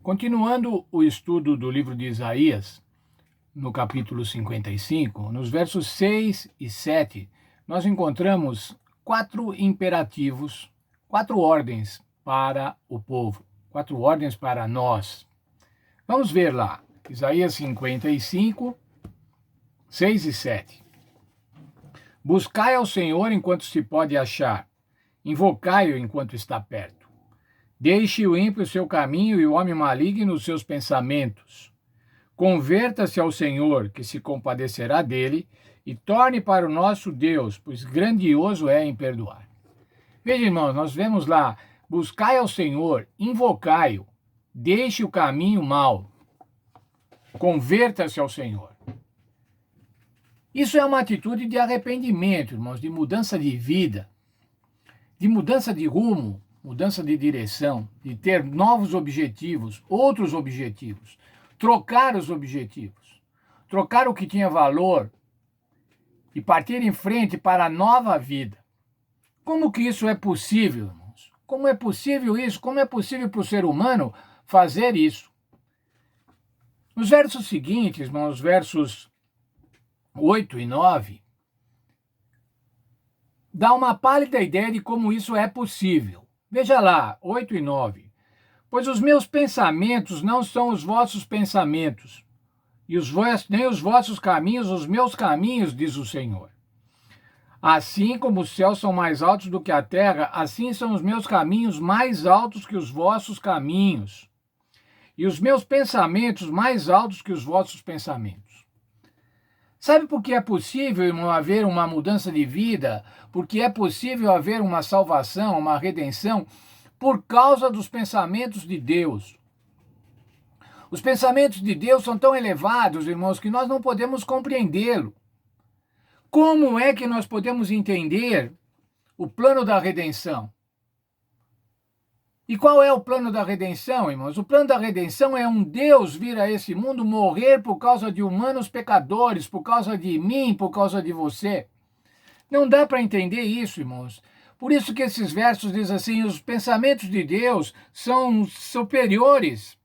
Continuando o estudo do livro de Isaías, no capítulo 55, nos versos 6 e 7, nós encontramos 4 imperativos, 4 ordens para o povo, 4 ordens para nós. Vamos ver lá, Isaías 55, 6 e 7. Buscai ao Senhor enquanto se pode achar, invocai-o enquanto está perto. Deixe o ímpio o seu caminho e o homem maligno os seus pensamentos. Converta-se ao Senhor, que se compadecerá dele, e torne para o nosso Deus, pois grandioso é em perdoar. Veja, irmãos, nós vemos lá, buscai ao Senhor, invocai-o, deixe o caminho mau, converta-se ao Senhor. Isso é uma atitude de arrependimento, irmãos, de mudança de vida, de mudança de rumo, mudança de direção, de ter novos objetivos, outros objetivos, trocar os objetivos, trocar o que tinha valor e partir em frente para a nova vida. Como que isso é possível, irmãos? Como é possível isso? Como é possível para o ser humano fazer isso? Nos versos seguintes, irmãos, versos 8 e 9, dá uma pálida ideia de como isso é possível. Veja lá, 8 e 9. Pois os meus pensamentos não são os vossos pensamentos, e nem os vossos caminhos os meus caminhos, diz o Senhor. Assim como os céus são mais altos do que a terra, assim são os meus caminhos mais altos que os vossos caminhos, e os meus pensamentos mais altos que os vossos pensamentos. Sabe por que é possível, irmão, haver uma mudança de vida? Porque é possível haver uma salvação, uma redenção, por causa dos pensamentos de Deus. Os pensamentos de Deus são tão elevados, irmãos, que nós não podemos compreendê-lo. Como é que nós podemos entender o plano da redenção? E qual é o plano da redenção, irmãos? O plano da redenção é um Deus vir a esse mundo morrer por causa de humanos pecadores, por causa de mim, por causa de você. Não dá para entender isso, irmãos. Por isso que esses versos dizem assim, os pensamentos de Deus são superiores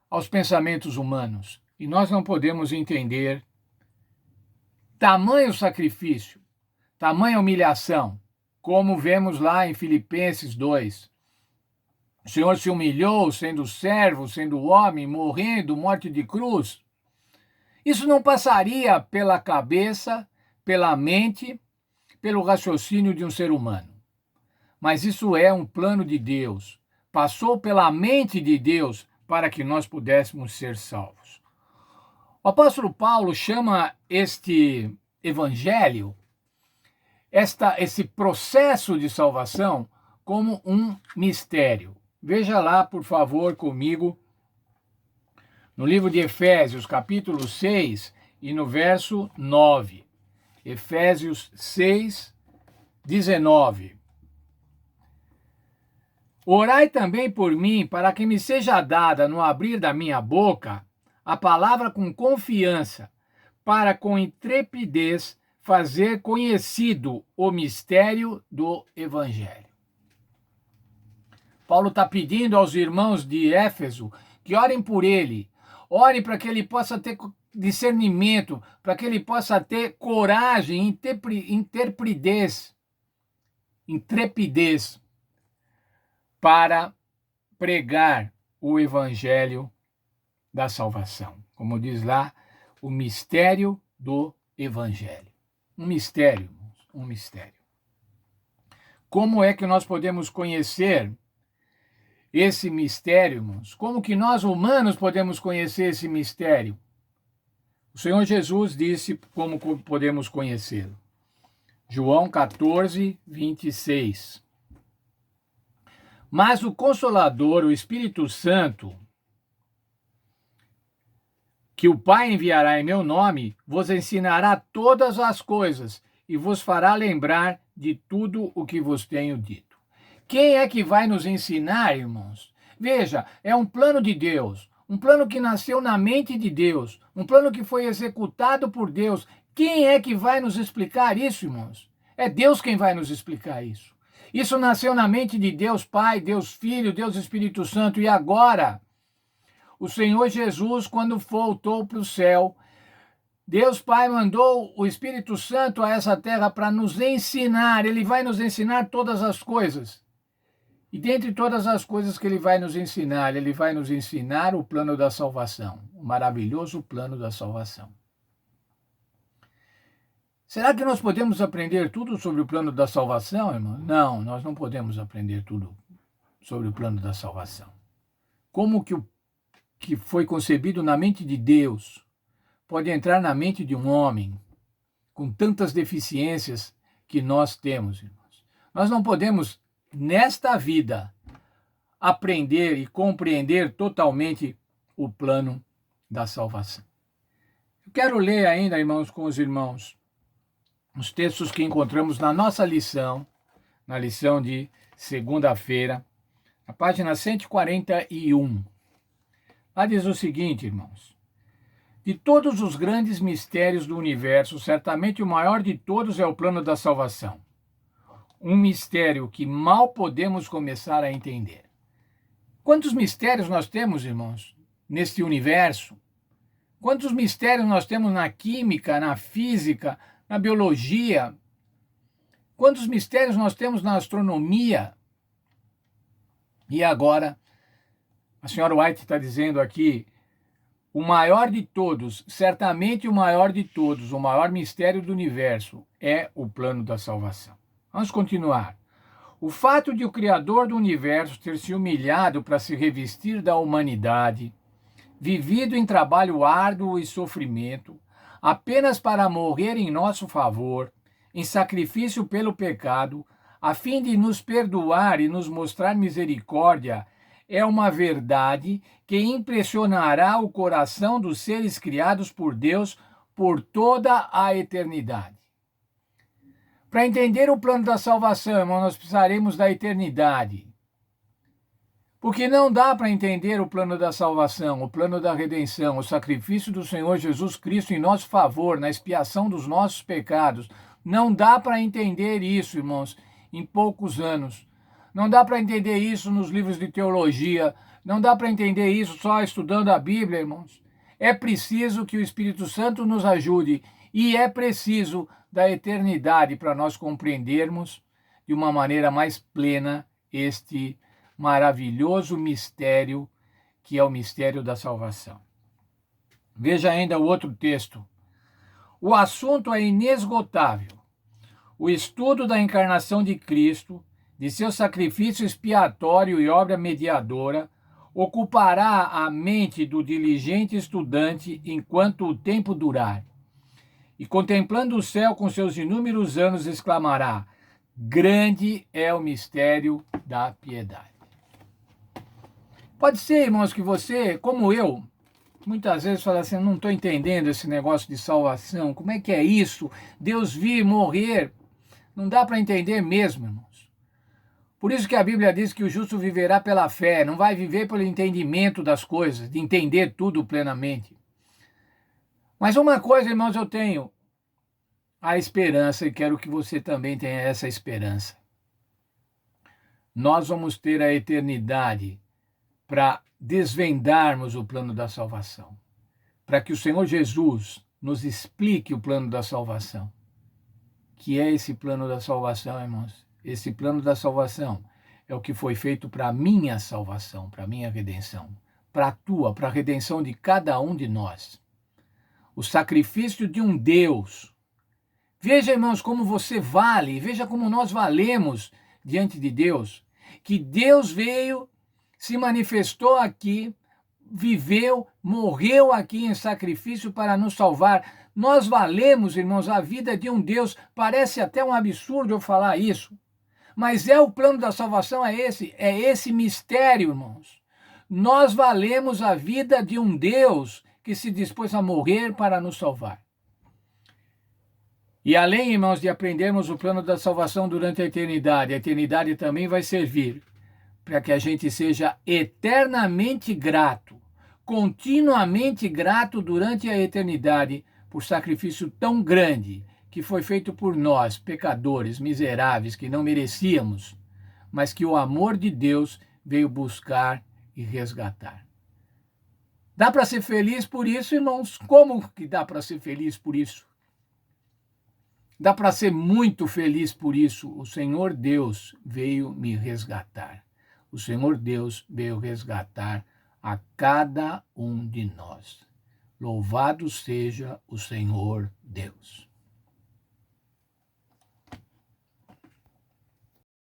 aos pensamentos humanos. E nós não podemos entender tamanho sacrifício, tamanha humilhação, como vemos lá em Filipenses 2. O Senhor se humilhou, sendo servo, sendo homem, morrendo, morte de cruz. Isso não passaria pela cabeça, pela mente, pelo raciocínio de um ser humano. Mas isso é um plano de Deus. Passou pela mente de Deus para que nós pudéssemos ser salvos. O apóstolo Paulo chama este evangelho, esse processo de salvação, como um mistério. Veja lá, por favor, comigo, no livro de Efésios, capítulo 6, e no verso 9. Efésios 6, 19. Orai também por mim, para que me seja dada, no abrir da minha boca, a palavra com confiança, para com intrepidez fazer conhecido o mistério do Evangelho. Paulo está pedindo aos irmãos de Éfeso que orem por ele, orem para que ele possa ter discernimento, para que ele possa ter coragem, intrepidez para pregar o evangelho da salvação. Como diz lá, o mistério do evangelho. Um mistério, um mistério. Como é que nós podemos conhecer esse mistério, irmãos? Como que nós humanos podemos conhecer esse mistério? O Senhor Jesus disse como podemos conhecê-lo. João 14, 26. Mas o Consolador, o Espírito Santo, que o Pai enviará em meu nome, vos ensinará todas as coisas e vos fará lembrar de tudo o que vos tenho dito. Quem é que vai nos ensinar, irmãos? Veja, é um plano de Deus, um plano que nasceu na mente de Deus, um plano que foi executado por Deus. Quem é que vai nos explicar isso, irmãos? É Deus quem vai nos explicar isso. Isso nasceu na mente de Deus Pai, Deus Filho, Deus Espírito Santo, e agora O Senhor Jesus, quando voltou para o céu, Deus Pai mandou o Espírito Santo a essa terra para nos ensinar. Ele vai nos ensinar todas as coisas. E dentre todas as coisas que ele vai nos ensinar o plano da salvação, o maravilhoso plano da salvação. Será que nós podemos aprender tudo sobre o plano da salvação, irmão? Não, nós não podemos aprender tudo sobre o plano da salvação. Como que o que foi concebido na mente de Deus pode entrar na mente de um homem com tantas deficiências que nós temos, irmãos? Nós não podemos, nesta vida, aprender e compreender totalmente o plano da salvação. Eu quero ler ainda, irmãos, com os irmãos, os textos que encontramos na nossa lição, na lição de segunda-feira, a página 141. Lá diz o seguinte, irmãos: de todos os grandes mistérios do universo, certamente o maior de todos é o plano da salvação. Um mistério que mal podemos começar a entender. Quantos mistérios nós temos, irmãos, neste universo? Quantos mistérios nós temos na química, na física, na biologia? Quantos mistérios nós temos na astronomia? E agora, a senhora White está dizendo aqui, o maior de todos, certamente o maior de todos, o maior mistério do universo é o plano da salvação. Vamos continuar. O fato de o Criador do universo ter se humilhado para se revestir da humanidade, vivido em trabalho árduo e sofrimento, apenas para morrer em nosso favor, em sacrifício pelo pecado, a fim de nos perdoar e nos mostrar misericórdia, é uma verdade que impressionará o coração dos seres criados por Deus por toda a eternidade. Para entender o plano da salvação, irmão, nós precisaremos da eternidade. Porque não dá para entender o plano da salvação, o plano da redenção, o sacrifício do Senhor Jesus Cristo em nosso favor, na expiação dos nossos pecados. Não dá para entender isso, irmãos, em poucos anos. Não dá para entender isso nos livros de teologia. Não dá para entender isso só estudando a Bíblia, irmãos. É preciso que o Espírito Santo nos ajude e é preciso da eternidade para nós compreendermos de uma maneira mais plena este maravilhoso mistério que é o mistério da salvação. Veja ainda o outro texto. O assunto é inesgotável. O estudo da encarnação de Cristo, de seu sacrifício expiatório e obra mediadora, ocupará a mente do diligente estudante enquanto o tempo durar. E contemplando o céu com seus inúmeros anos, exclamará: grande é o mistério da piedade. Pode ser, irmãos, que você, como eu, muitas vezes fala assim, não estou entendendo esse negócio de salvação, como é que é isso? Deus vir, morrer, não dá para entender mesmo, irmãos. Por isso que a Bíblia diz que o justo viverá pela fé, não vai viver pelo entendimento das coisas, de entender tudo plenamente. Mas uma coisa, irmãos, eu tenho a esperança e quero que você também tenha essa esperança. Nós vamos ter a eternidade para desvendarmos o plano da salvação, para que o Senhor Jesus nos explique o plano da salvação. Que é esse plano da salvação, irmãos? Esse plano da salvação é o que foi feito para a minha salvação, para a minha redenção, para a tua, para a redenção de cada um de nós. O sacrifício de um Deus. Veja, irmãos, como você vale, veja como nós valemos diante de Deus. Que Deus veio, se manifestou aqui, viveu, morreu aqui em sacrifício para nos salvar. Nós valemos, irmãos, a vida de um Deus. Parece até um absurdo eu falar isso, mas é o plano da salvação, é esse mistério, irmãos. Nós valemos a vida de um Deus que se dispôs a morrer para nos salvar. E além, irmãos, de aprendermos o plano da salvação durante a eternidade também vai servir para que a gente seja eternamente grato, continuamente grato durante a eternidade por sacrifício tão grande que foi feito por nós, pecadores, miseráveis, que não merecíamos, mas que o amor de Deus veio buscar e resgatar. Dá para ser feliz por isso, irmãos? Como que dá para ser feliz por isso? Dá para ser muito feliz por isso. O Senhor Deus veio me resgatar. O Senhor Deus veio resgatar a cada um de nós. Louvado seja o Senhor Deus.